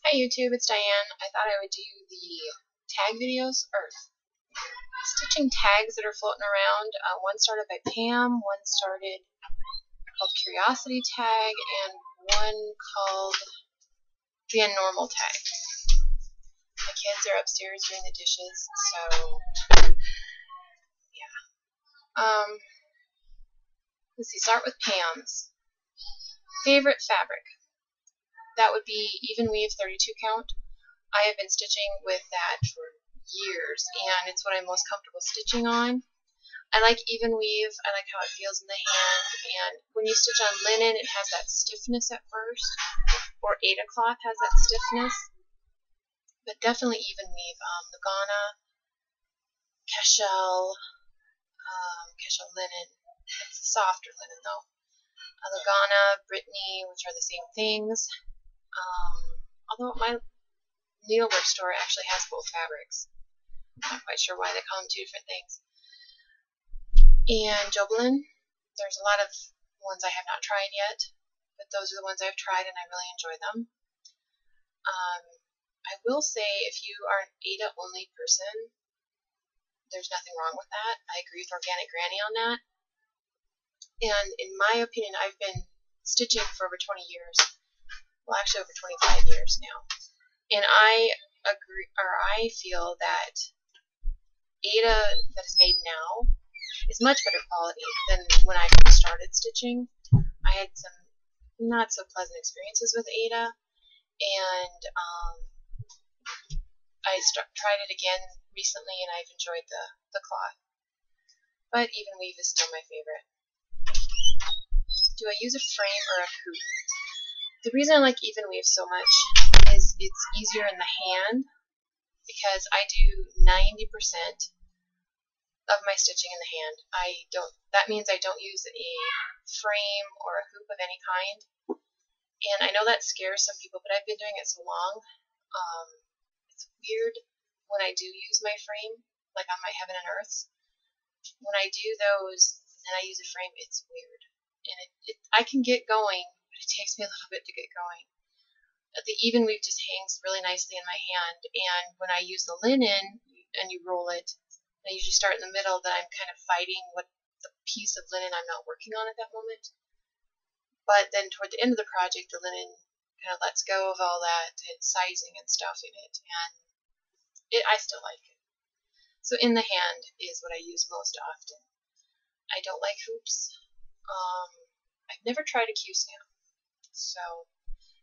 Hi YouTube, it's Diane. I thought I would do the tag videos, or stitching tags that are floating around. One started by Pam, one started called Curiosity Tag, and one called the UnNormal Tag. My kids are upstairs doing the dishes, so yeah. Let's see, start with Pam's. Favorite fabric. That would be even weave 32 count. I have been stitching with that for years, and it's what I'm most comfortable stitching on. I like even weave. I like how it feels in the hand, and when you stitch on linen, it has that stiffness at first, or Aida cloth has that stiffness, but definitely even weave. Lugana, Cashel, Cashel linen. It's a softer linen though. Lugana, Brittany, which are the same things. Although my needlework store actually has both fabrics. I'm not quite sure why they call them two different things. And Jobelin, there's a lot of ones I have not tried yet, but those are the ones I've tried and I really enjoy them. I will say if you are an Aida only person, there's nothing wrong with that. I agree with Organic Granny on that. And in my opinion, I've been stitching for over 20 years. Well, actually over 25 years now. And I agree, or I feel that Aida that is made now is much better quality than when I first started stitching. I had some not so pleasant experiences with Aida, and I tried it again recently, and I've enjoyed the cloth. But even weave is still my favorite. Do I use a frame or a hoop? The reason I like even weave so much is it's easier in the hand, because I do 90% of my stitching in the hand. That means I don't use a frame or a hoop of any kind. And I know that scares some people, but I've been doing it so long. It's weird when I do use my frame, like on my Heaven and Earths. When I do those and I use a frame, it's weird. And I can get going, but it takes me a little bit to get going. The even weave just hangs really nicely in my hand, and when I use the linen and you roll it, I usually start in the middle, that I'm kind of fighting what the piece of linen I'm not working on at that moment. But then toward the end of the project, the linen kind of lets go of all that and sizing and stuff in it, and I still like it. So in the hand is what I use most often. I don't like hoops. I've never tried a Q-stand, so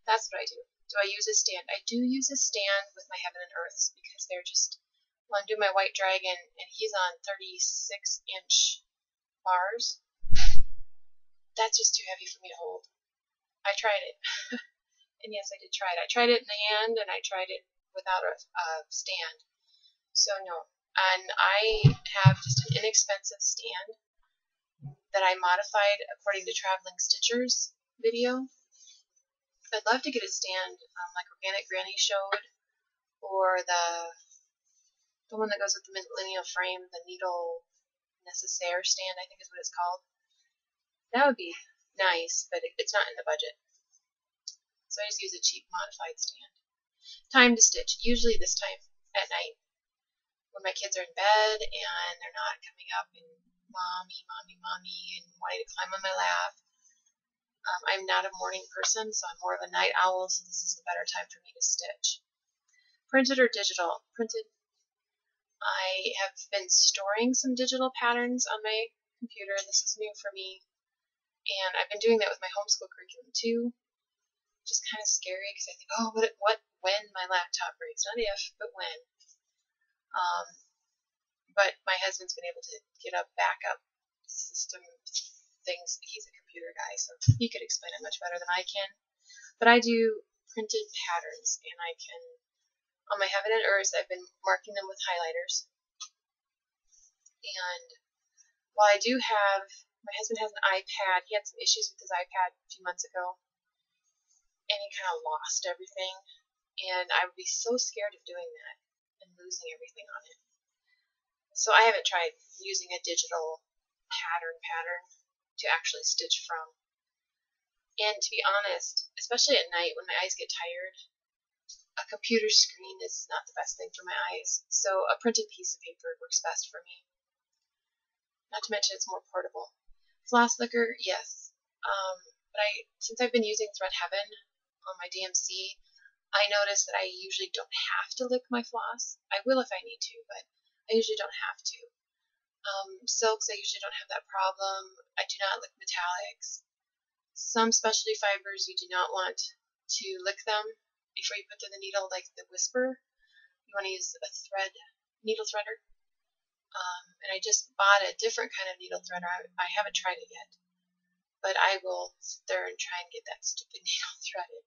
that's what I do. Do I use a stand? I do use a stand with my Heaven and Earths, because they're just, well, I'm doing my White Dragon, and he's on 36-inch bars. That's just too heavy for me to hold. I tried it. And yes, I did try it. I tried it in the hand, and I tried it without a stand. So no. And I have just an inexpensive stand that I modified according to Traveling Stitcher's video. I'd love to get a stand like Organic Granny showed, or the one that goes with the lineal frame, the Needle Necessaire stand, I think is what it's called. That would be nice, but it's not in the budget. So I just use a cheap modified stand. Time to stitch, usually this time at night, when my kids are in bed and they're not coming up and mommy, and wanting to climb on my lap. I'm not a morning person, so I'm more of a night owl, so this is a better time for me to stitch. Printed or digital? Printed. I have been storing some digital patterns on my computer. This is new for me, and I've been doing that with my homeschool curriculum too, which is kind of scary, because I think, oh, when my laptop breaks? Not if, but when. But my husband's been able to get a backup system things. He's a computer guy, so he could explain it much better than I can. But I do printed patterns, and I can, on my Heaven and Earths, I've been marking them with highlighters. And while I do have, my husband has an iPad. He had some issues with his iPad a few months ago, and he kind of lost everything. And I would be so scared of doing that and losing everything on it. So I haven't tried using a digital pattern to actually stitch from. And to be honest, especially at night when my eyes get tired, a computer screen is not the best thing for my eyes, so a printed piece of paper works best for me. Not to mention it's more portable. Floss liquor, yes. But since I've been using Thread Heaven on my DMC, I notice that I usually don't have to lick my floss. I will if I need to, but I usually don't have to. Silks, I usually don't have that problem. I do not lick metallics. Some specialty fibers, you do not want to lick them before you put through the needle, like the Whisper. You want to use a needle threader. And I just bought a different kind of needle threader. I haven't tried it yet, but I will sit there and try and get that stupid needle threaded.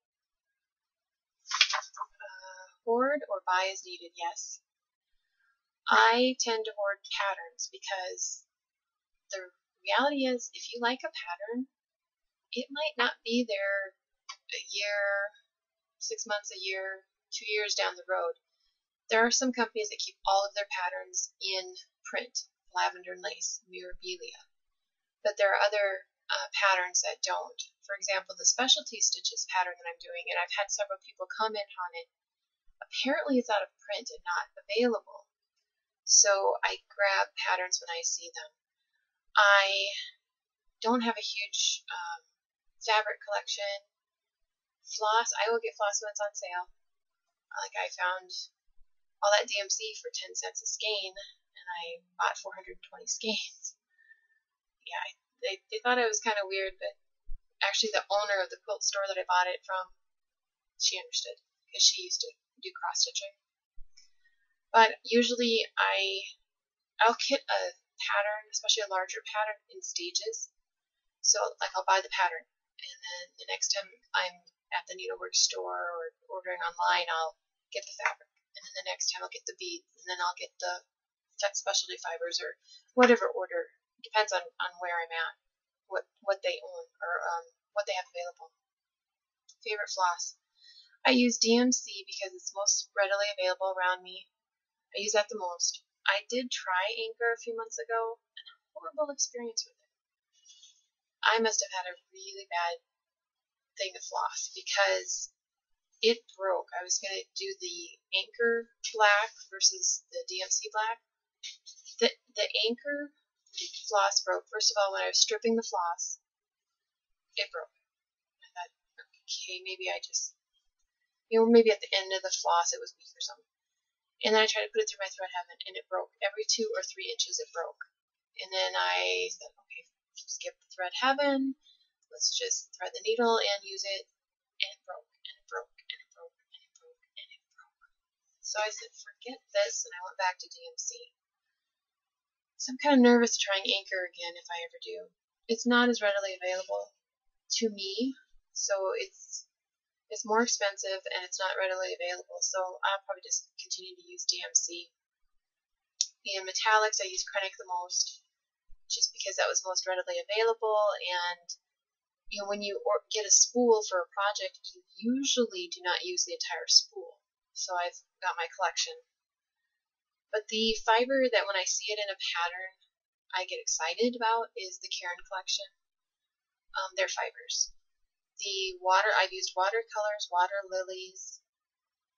Hoard or buy as needed, yes. I tend to hoard patterns because the reality is, if you like a pattern, it might not be there a year, 6 months, a year, 2 years down the road. There are some companies that keep all of their patterns in print, lavender and lace, mirabilia. But there are other patterns that don't. For example, the specialty stitches pattern that I'm doing, and I've had several people comment on it. Apparently it's out of print and not available. So I grab patterns when I see them. I don't have a huge fabric collection. Floss, I will get floss when it's on sale. Like I found all that DMC for 10 cents a skein, and I bought 420 skeins. Yeah, they thought it was kind of weird, but actually the owner of the quilt store that I bought it from, she understood, because she used to do cross-stitching. But usually I'll kit a pattern, especially a larger pattern, in stages. So like I'll buy the pattern, and then the next time I'm at the needlework store or ordering online, I'll get the fabric, and then the next time I'll get the beads, and then I'll get the specialty fibers or whatever order. It depends on where I'm at, what they own or what they have available. Favorite floss. I use DMC because it's most readily available around me. I use that the most. I did try Anchor a few months ago, and a horrible experience with it. I must have had a really bad thing of floss because it broke. I was going to do the Anchor black versus the DMC black. The Anchor floss broke. First of all, when I was stripping the floss, it broke. I thought, okay, maybe I just, maybe at the end of the floss it was weak or something. And then I tried to put it through my Thread Heaven, and it broke. Every 2 or 3 inches it broke. And then I said, okay, skip the Thread Heaven. Let's just thread the needle and use it. And it broke, and it broke, and it broke, and it broke, and it broke. So I said, forget this, and I went back to DMC. So I'm kind of nervous trying Anchor again if I ever do. It's not as readily available to me, so it's more expensive and it's not readily available, so I'll probably just continue to use DMC. In metallics, I use Krennic the most, just because that was most readily available, and when you get a spool for a project, you usually do not use the entire spool, so I've got my collection. But the fiber that when I see it in a pattern I get excited about is the Karen collection. They're fibers. I've used watercolors, water lilies,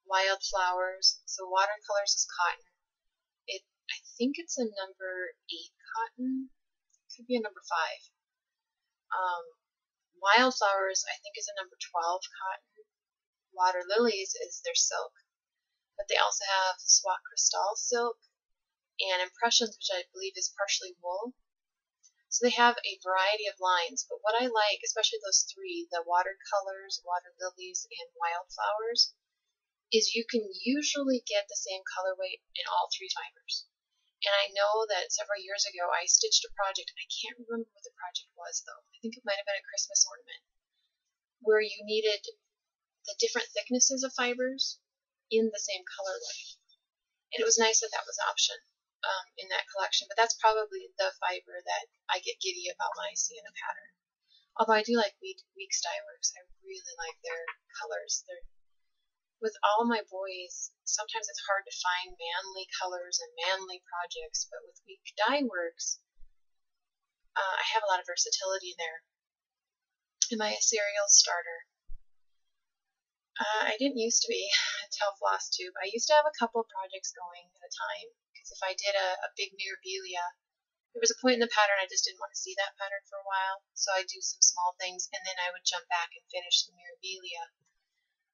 wildflowers. So watercolors is cotton. I think it's a number 8 cotton. Could be a number 5. Wildflowers, I think, is a number 12 cotton. Water lilies is their silk. But they also have Swat Crystal silk and Impressions, which I believe is partially wool. So they have a variety of lines, but what I like, especially those 3, the watercolors, water lilies, and wildflowers, is you can usually get the same colorway in all 3 fibers. And I know that several years ago I stitched a project, I can't remember what the project was though, I think it might have been a Christmas ornament, where you needed the different thicknesses of fibers in the same colorway. And it was nice that that was an option in that collection, but that's probably the fiber that I get giddy about when I see in a pattern. Although I do like Weeks Dye Works. I really like their colors. With all my boys, sometimes it's hard to find manly colors and manly projects, but with Week Dye Works, I have a lot of versatility there. Am I a serial starter? I didn't used to be a tail floss tube. I used to have a couple projects going at a time, because if I did a big mirabilia, there was a point in the pattern I just didn't want to see that pattern for a while, so I'd do some small things, and then I would jump back and finish the mirabilia.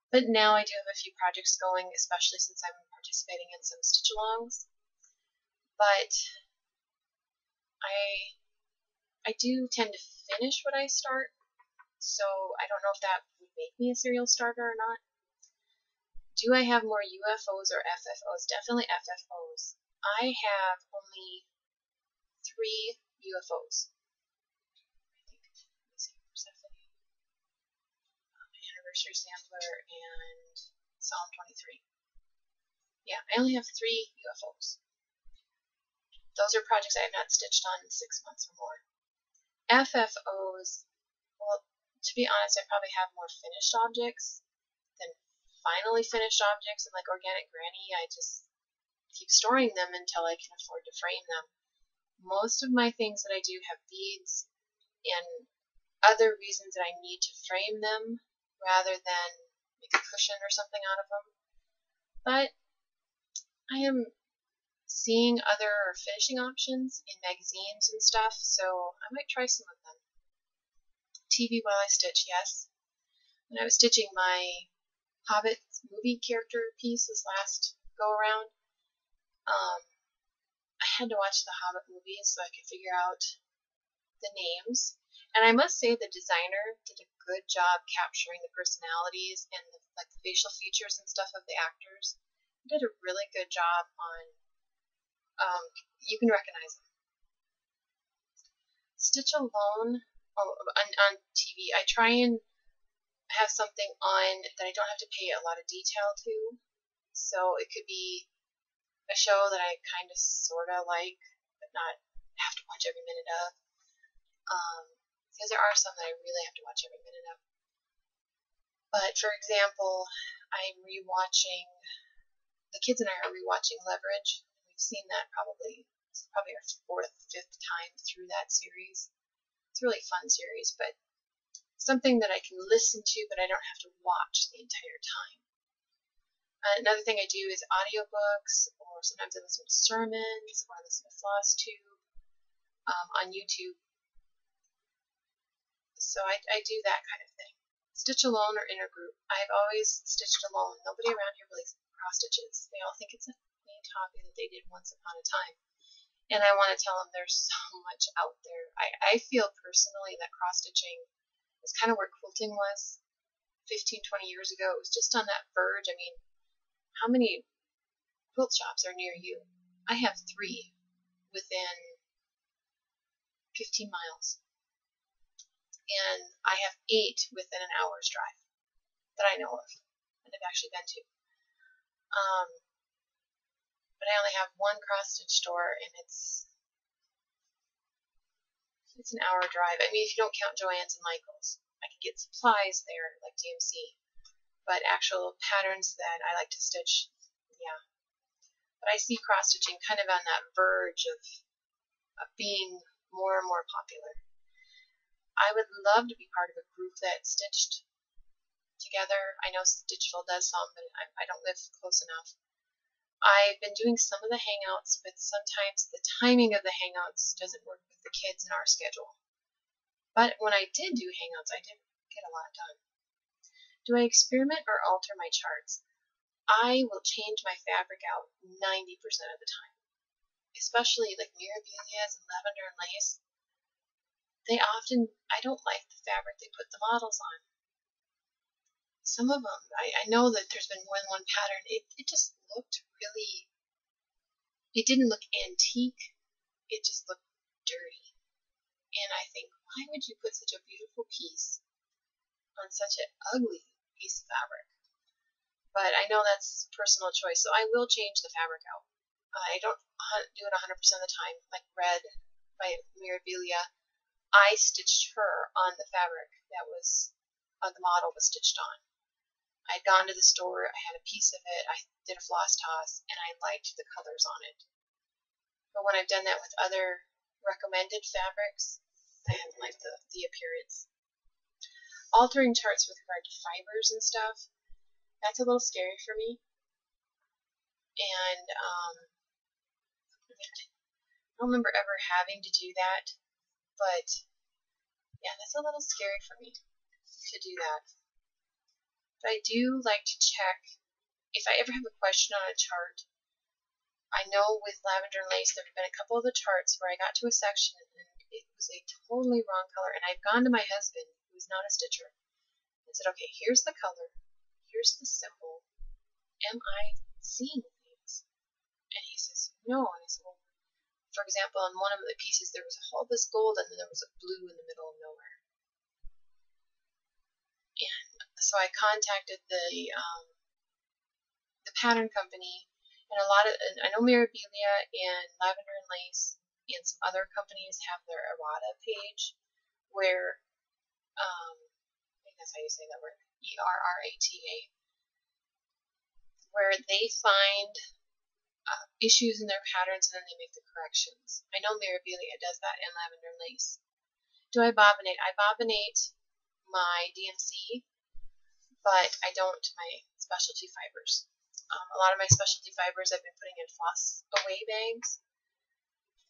But now I do have a few projects going, especially since I'm participating in some stitch-alongs. But I do tend to finish what I start, so I don't know if that would make me a serial starter or not. Do I have more UFOs or FFOs? Definitely FFOs. I have only 3 UFOs. I think, let me see, Persephone, Anniversary Sampler, and Psalm 23. Yeah, I only have 3 UFOs. Those are projects I have not stitched on in 6 months or more. FFOs, well, to be honest, I probably have more finished objects than finally finished objects, and like Organic Granny, I just keep storing them until I can afford to frame them. Most of my things that I do have beads and other reasons that I need to frame them rather than make a cushion or something out of them. But I am seeing other finishing options in magazines and stuff, so I might try some of them. TV while I stitch, yes. When I was stitching my Hobbit movie character piece this last go around, I had to watch the Hobbit movies so I could figure out the names. And I must say the designer did a good job capturing the personalities and the facial features and stuff of the actors. He did a really good job on, you can recognize them. Stitch Alone, on TV, I try and have something on that I don't have to pay a lot of detail to. So it could be a show that I kind of sort of like, but not have to watch every minute of. Because there are some that I really have to watch every minute of. But for example, I'm rewatching, the kids and I are rewatching Leverage. We've seen that it's probably our 4th, 5th time through that series. It's a really fun series, but something that I can listen to, but I don't have to watch the entire time. Another thing I do is audiobooks, or sometimes I listen to sermons, or I listen to FlossTube on YouTube. So I do that kind of thing. Stitch alone or in a group. I've always stitched alone. Nobody around here really cross stitches. They all think it's a neat hobby that they did once upon a time. And I want to tell them there's so much out there. I feel personally that cross stitching is kind of where quilting was 15, 20 years ago. It was just on that verge. I mean, how many quilt shops are near you? I have 3 within 15 miles. And I have 8 within an hour's drive that I know of and have actually been to. But I only have 1 cross-stitch store, and it's an hour drive. I mean, if you don't count Joann's and Michael's. I can get supplies there, like DMC. But actual patterns that I like to stitch, yeah. But I see cross-stitching kind of on that verge of being more and more popular. I would love to be part of a group that stitched together. I know Stitchville does some, but I don't live close enough. I've been doing some of the hangouts, but sometimes the timing of the hangouts doesn't work with the kids in our schedule. But when I did do hangouts, I did get a lot done. Do I experiment or alter my charts? I will change my fabric out 90% of the time. Especially like mirabilias and lavender and lace. I don't like the fabric they put the models on. Some of them, I know that there's been more than one pattern. It just looked really, it didn't look antique. It just looked dirty. And I think, why would you put such a beautiful piece on such an ugly piece of fabric? But I know that's personal choice, so I will change the fabric out. I don't do it 100% of the time. Like Red by Mirabilia, I stitched her on the fabric that was the model was stitched on. I'd gone to the store, I had a piece of it, I did a floss toss, and I liked the colors on it. But when I've done that with other recommended fabrics, I haven't liked the appearance. Altering charts with regard to fibers and stuff, That's a little scary for me. And I don't remember ever having to do that, but yeah, that's a little scary for me to do that. But I do like to check if I ever have a question on a chart. I know with lavender and lace there have been a couple of the charts where I got to a section and it was a totally wrong color, and I've gone to my husband, who's not a stitcher, and said, okay, here's the color, here's the symbol, am I seeing things? And he says, no. And I said, well, for example, on one of the pieces there was all this gold and then there was a blue in the middle of nowhere. And so I contacted the pattern company, and I know Mirabilia and Lavender and Lace and some other companies have their errata page where, I think that's how you say that word, ERRATA, where they find issues in their patterns and then they make the corrections. I know Mirabilia does that and Lavender and Lace. Do I bobbinate? I bobbinate my DMC, but I don't my specialty fibers. A lot of my specialty fibers I've been putting in floss away bags,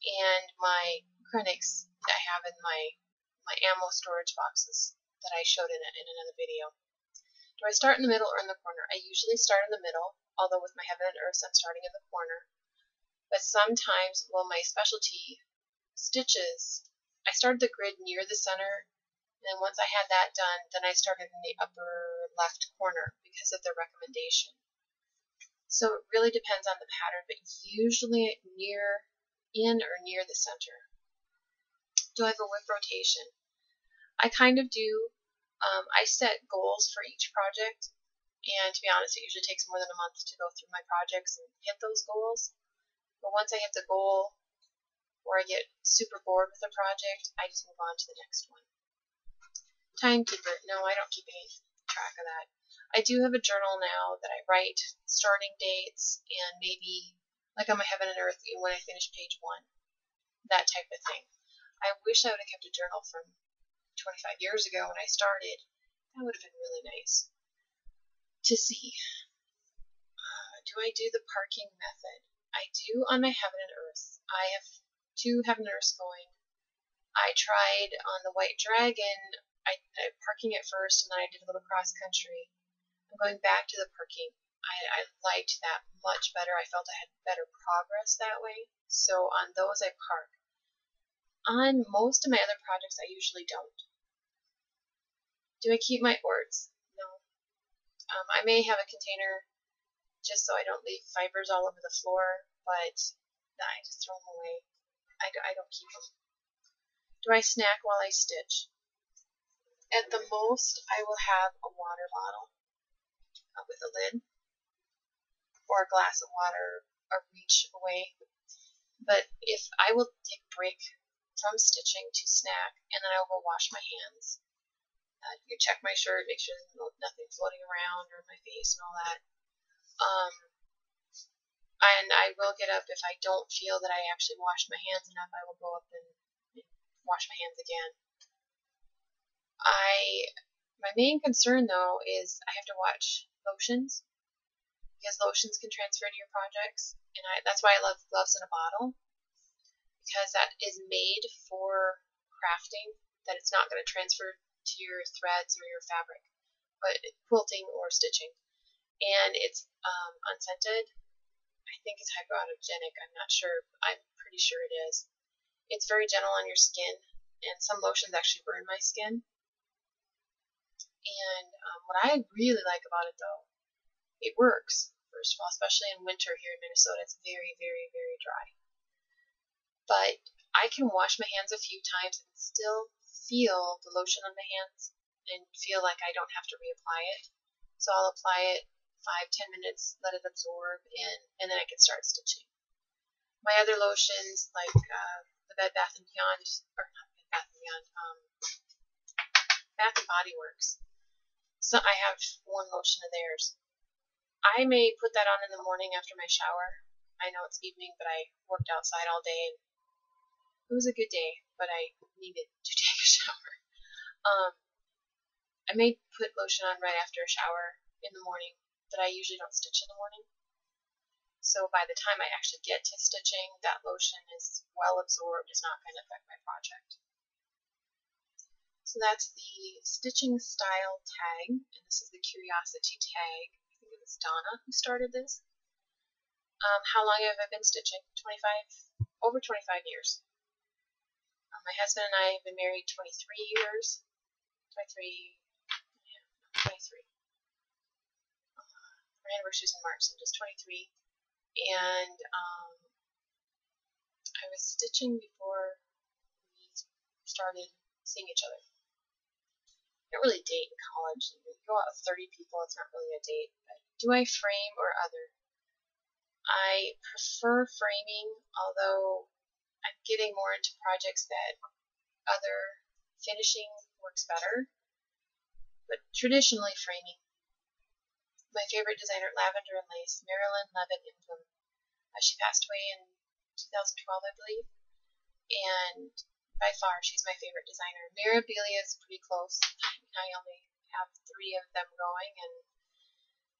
and my Krennics I have in my ammo storage boxes that I showed in another video. Do I start in the middle or in the corner? I usually start in the middle, although with my Heaven and Earth I'm starting in the corner. But sometimes, well, my specialty stitches, I started the grid near the center, and then once I had that done, then I started in the upper left corner because of their recommendation. So it really depends on the pattern, but usually in or near the center. Do I have a whip rotation? I kind of do. I set goals for each project, and to be honest, it usually takes more than a month to go through my projects and hit those goals. But once I hit the goal, or I get super bored with a project, I just move on to the next one. Timekeeper. No, I don't keep any track of that. I do have a journal now that I write starting dates and maybe, like on my Heaven and Earth, when I finish page 1. That type of thing. I wish I would have kept a journal from 25 years ago when I started. That would have been really nice to see. Do I do the parking method? I do on my Heaven and Earth. I have 2 Heaven and Earths going. I tried on the White Dragon, I parking at first, and then I did a little cross country. I'm going back to the parking. I liked that much better. I felt I had better progress that way. So on those I park. On most of my other projects I usually don't. Do I keep my orts? No. I may have a container just so I don't leave fibers all over the floor, but I just throw them away. I don't keep them. Do I snack while I stitch? At the most, I will have a water bottle with a lid, or a glass of water a reach away. But if I will take a break from stitching to snack, and then I will go wash my hands. You can check my shirt, make sure there's nothing floating around or my face and all that. And I will get up if I don't feel that I actually washed my hands enough. I will go up and wash my hands again. My main concern though is I have to watch lotions, because lotions can transfer to your projects, and that's why I love gloves in a bottle, because that is made for crafting, that it's not going to transfer to your threads or your fabric, but quilting or stitching. And it's unscented. I think it's hypoallergenic. I'm not sure. I'm pretty sure it is. It's very gentle on your skin, and some lotions actually burn my skin. And what I really like about it, though, it works, first of all, especially in winter here in Minnesota. It's very, very, very dry. But I can wash my hands a few times and still feel the lotion on my hands and feel like I don't have to reapply it. So I'll apply it 5-10 minutes, let it absorb, and then I can start stitching. My other lotions, like the Bed Bath & Beyond, or not Bed Bath & Beyond, Bath & Body Works. So I have one lotion of theirs. I may put that on in the morning after my shower. I know it's evening, but I worked outside all day, and it was a good day, but I needed to take a shower. I may put lotion on right after a shower in the morning. that I usually don't stitch in the morning. So by the time I actually get to stitching, that lotion is well absorbed, is not going to affect my project. So that's the stitching style tag, and this is the curiosity tag. I think it was Donna who started this. How long have I been stitching? Over 25 years. My husband and I have been married 23 years. 23. Our anniversary's in March, so just 23. And I was stitching before we started seeing each other. You don't really date in college. You go out with 30 people, it's not really a date. But do I frame or other? I prefer framing, although I'm getting more into projects that other finishing works better. But traditionally framing. My favorite designer, Lavender and Lace, Marilyn Levitt Imblum. She passed away in 2012, I believe. And by far, she's my favorite designer. Mirabilia is pretty close. I only have 3 of them going, and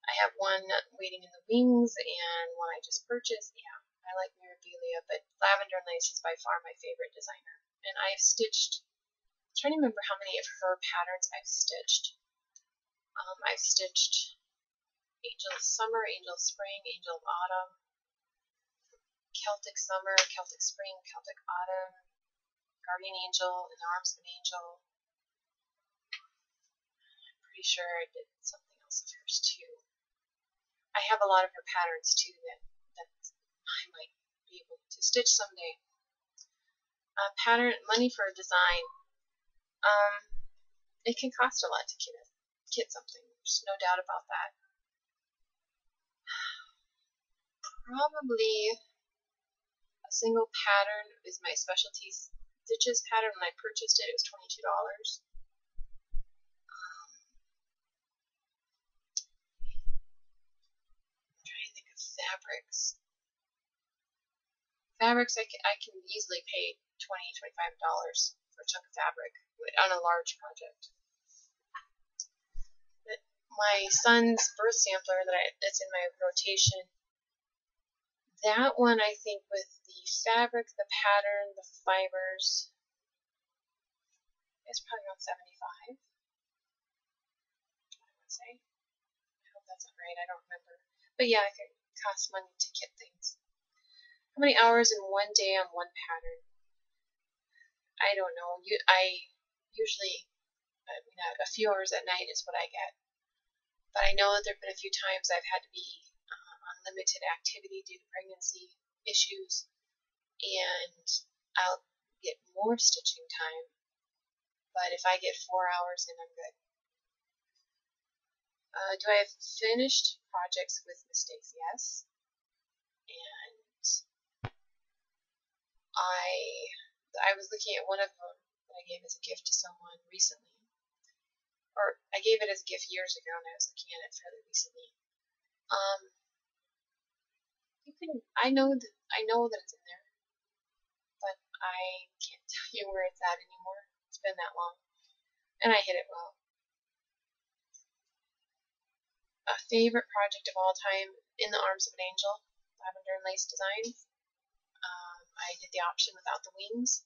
I have one waiting in the wings and one I just purchased. Yeah, I like Mirabilia, but Lavender and Lace is by far my favorite designer. And I've stitched, I'm trying to remember how many of her patterns I've stitched. I've stitched Angel of Summer, Angel of Spring, Angel of Autumn, Celtic Summer, Celtic Spring, Celtic Autumn, Guardian Angel, In the Arms of an Angel. I'm pretty sure I did something else of hers too. I have a lot of her patterns too that I might be able to stitch someday. Money for a design. It can cost a lot to kit something. There's no doubt about that. Probably a single pattern is my specialty stitches pattern. When I purchased it, it was $22. I'm trying to think of fabrics. Fabrics, I can easily pay $20, $25 for a chunk of fabric on a large project. But my son's birth sampler that's in my rotation, that one I think with the fabric, the pattern, the fibers, is probably around $75. I would say. I hope that's not right. I don't remember. But yeah, it costs money to kit things. How many hours in one day on one pattern? I don't know. I usually, a few hours at night is what I get. But I know that there have been a few times I've had to be on limited activity due to pregnancy issues, and I'll get more stitching time. But if I get 4 hours in, I'm good. Do I have finished projects with mistakes? Yes. And I was looking at one of them that I gave as a gift to someone recently. Or I gave it as a gift years ago, and I was looking at it fairly recently. I know that it's in there, but I can't tell you where it's at anymore. It's been that long, and I hit it well. A favorite project of all time, In the Arms of an Angel, Lavender and Lace Designs. I did the option without the wings.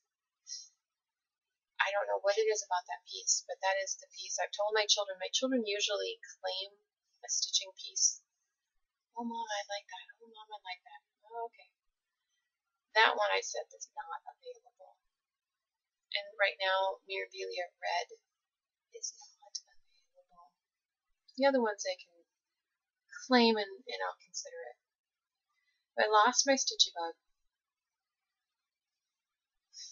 I don't know what it is about that piece, but that is the piece I've told my children. My children usually claim a stitching piece. Oh, Mom, I like that. Oh, Mom, I like that. Oh, okay. That one I said is not available. And right now, Mirabilia Red is not available. The other ones I can claim and I'll consider it. But I lost my stitchy bug.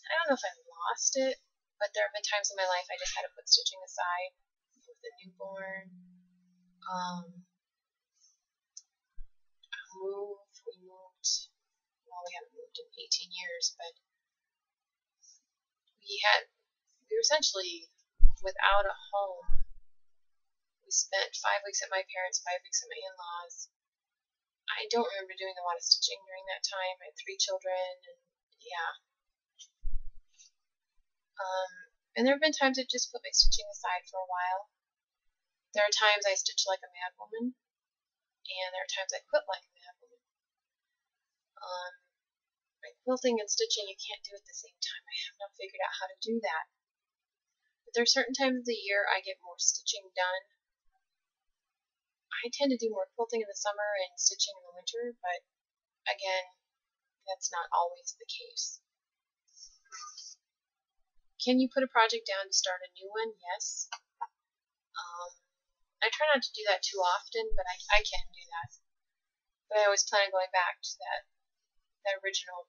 I don't know if I lost it, but there have been times in my life I just had to put stitching aside with the newborn. We moved, well, we haven't moved in 18 years, but we were essentially without a home. We spent 5 weeks at my parents', 5 weeks at my in-laws. I don't remember doing a lot of stitching during that time. I had 3 children, and yeah. And there have been times I've just put my stitching aside for a while. There are times I stitch like a mad woman. and there are times I quilt like a mad woman. Like quilting and stitching, you can't do at the same time. I have not figured out how to do that. But there are certain times of the year I get more stitching done. I tend to do more quilting in the summer and stitching in the winter, but again, that's not always the case. Can you put a project down to start a new one? Yes. I try not to do that too often, but I can do that. But I always plan on going back to that original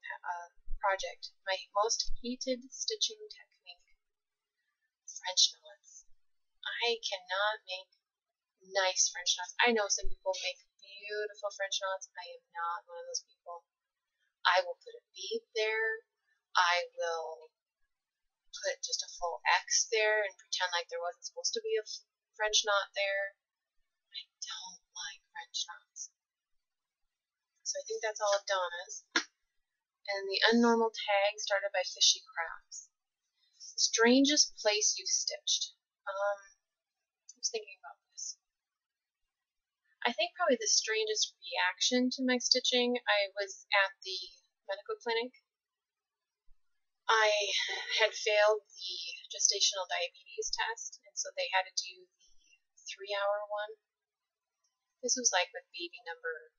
project. My most hated stitching technique, French knots. I cannot make nice French knots. I know some people make beautiful French knots. I am not one of those people. I will put a bead there. I will put just a full X there and pretend like there wasn't supposed to be a French knot there. I don't like French knots. So I think that's all of Donna's. And the UnNormal tag started by Fishy Crafts. The strangest place you stitched. I was thinking about this. I think probably the strangest reaction to my stitching, I was at the medical clinic. I had failed the gestational diabetes test, and so they had to do the 3-hour one. This was like with baby number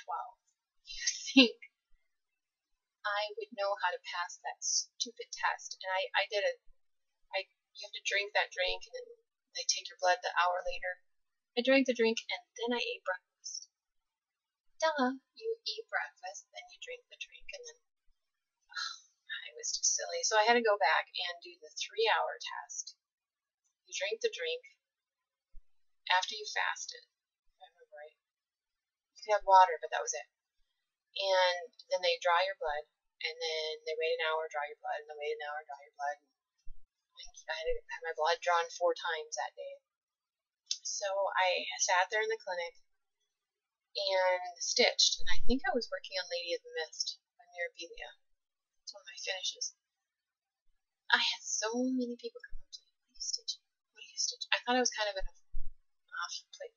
12. You think I would know how to pass that stupid test? And I did it. You have to drink that drink, and then they take your blood the hour later. I drank the drink, and then I ate breakfast. Duh, you eat breakfast, then you drink the drink, and then it was just silly. So I had to go back and do the 3-hour test. You drink the drink after you fasted, if I remember right. You could have water, but that was it. And then they draw your blood, and then they wait an hour, draw your blood, and then wait an hour, draw your blood. I had to have my blood drawn 4 times that day. So I sat there in the clinic and stitched, and I think I was working on Lady of the Mist by Mirabilia. It's one of my finishes. I had so many people come up to me, what are you stitching? What are you stitching? I thought I was kind of in an off place.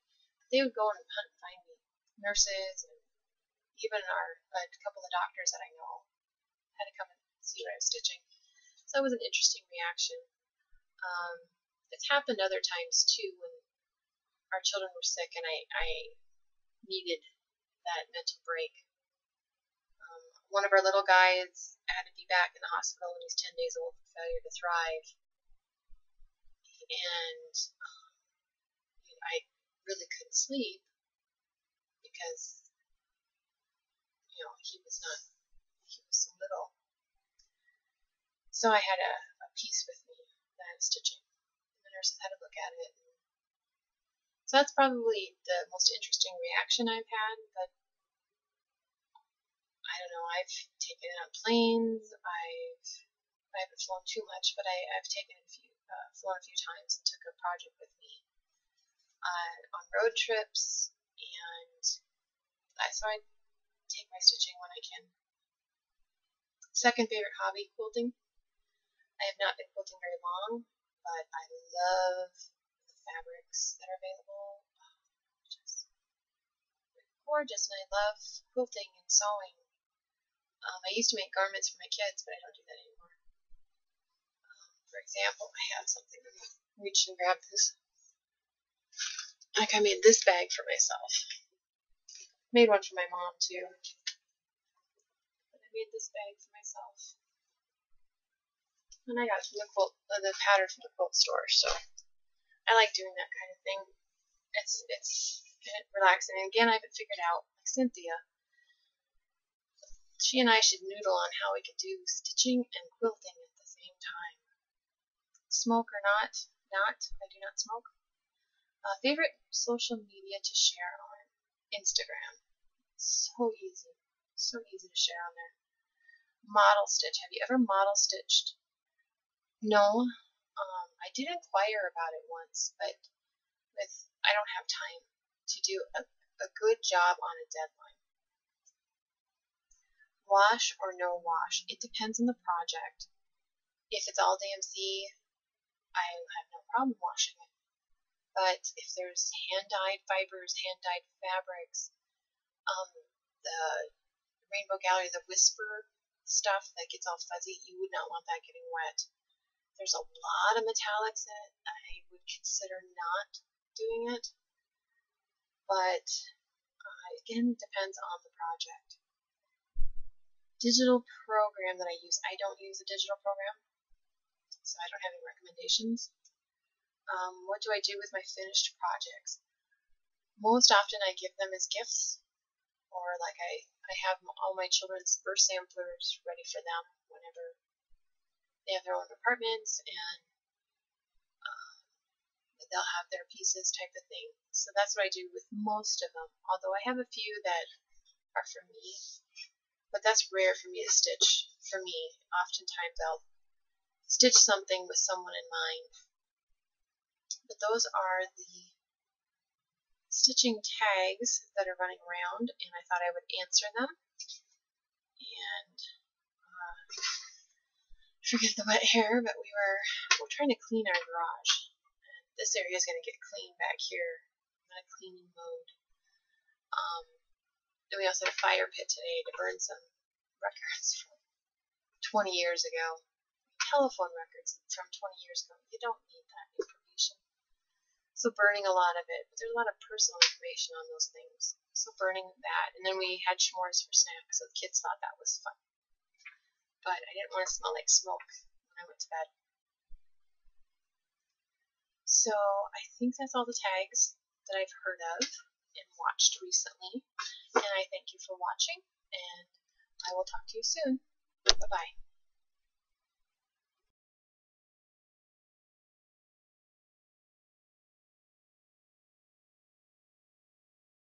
They would go and hunt and find me. Nurses and even a couple of doctors that I know had to come and see what I was stitching. So that was an interesting reaction. It's happened other times too when our children were sick and I needed that mental break. One of our little guys had to be back in the hospital when he was 10 days old for failure to thrive. And I really couldn't sleep because, he was so little. So I had a piece with me that I was stitching. And the nurses had to look at it. So that's probably the most interesting reaction I've had, but I don't know, I've taken it on planes, I haven't flown too much, but I've flown a few times and took a project with me on road trips, and so I take my stitching when I can. Second favorite hobby, quilting. I have not been quilting very long, but I love the fabrics that are available. Just gorgeous, and I love quilting and sewing. I used to make garments for my kids, but I don't do that anymore. For example, I have something. Let me reach and grab this. Like I made this bag for myself. Made one for my mom too. But I made this bag for myself. And I got it from the pattern from the quilt store, so I like doing that kind of thing. It's relaxing. And again, I haven't figured out, like Cynthia, she and I should noodle on how we could do stitching and quilting at the same time. Smoke or not, I do not smoke. Favorite social media to share on? Instagram. So easy to share on there. Model stitch. Have you ever model stitched? No. I did inquire about it once, but I don't have time to do a good job on a deadline. Wash or no wash? It depends on the project. If it's all DMC, I have no problem washing it. But if there's hand-dyed fibers, hand-dyed fabrics, the Rainbow Gallery, the Whisper stuff that gets all fuzzy, you would not want that getting wet. There's a lot of metallics in it. I would consider not doing it, but again, depends on the project. Digital program that I use. I don't use a digital program, so I don't have any recommendations. What do I do with my finished projects? Most often I give them as gifts, or like I have all my children's burst samplers ready for them whenever they have their own apartments, and they'll have their pieces type of thing. So that's what I do with most of them, although I have a few that are for me, but that's rare for me to stitch. For me, oftentimes I'll stitch something with someone in mind. But those are the stitching tags that are running around, and I thought I would answer them. And forgive the wet hair, but we're trying to clean our garage. And this area is going to get clean back here. I'm in a cleaning mode. And we also had a fire pit today to burn some records from 20 years ago. Telephone records from 20 years ago. You don't need that information. So burning a lot of it, but there's a lot of personal information on those things. So burning that, and then we had s'mores for snacks, so the kids thought that was fun. But I didn't want to smell like smoke when I went to bed. So I think that's all the tags that I've heard of and watched recently. And I thank you for watching, and I will talk to you soon. Bye-bye.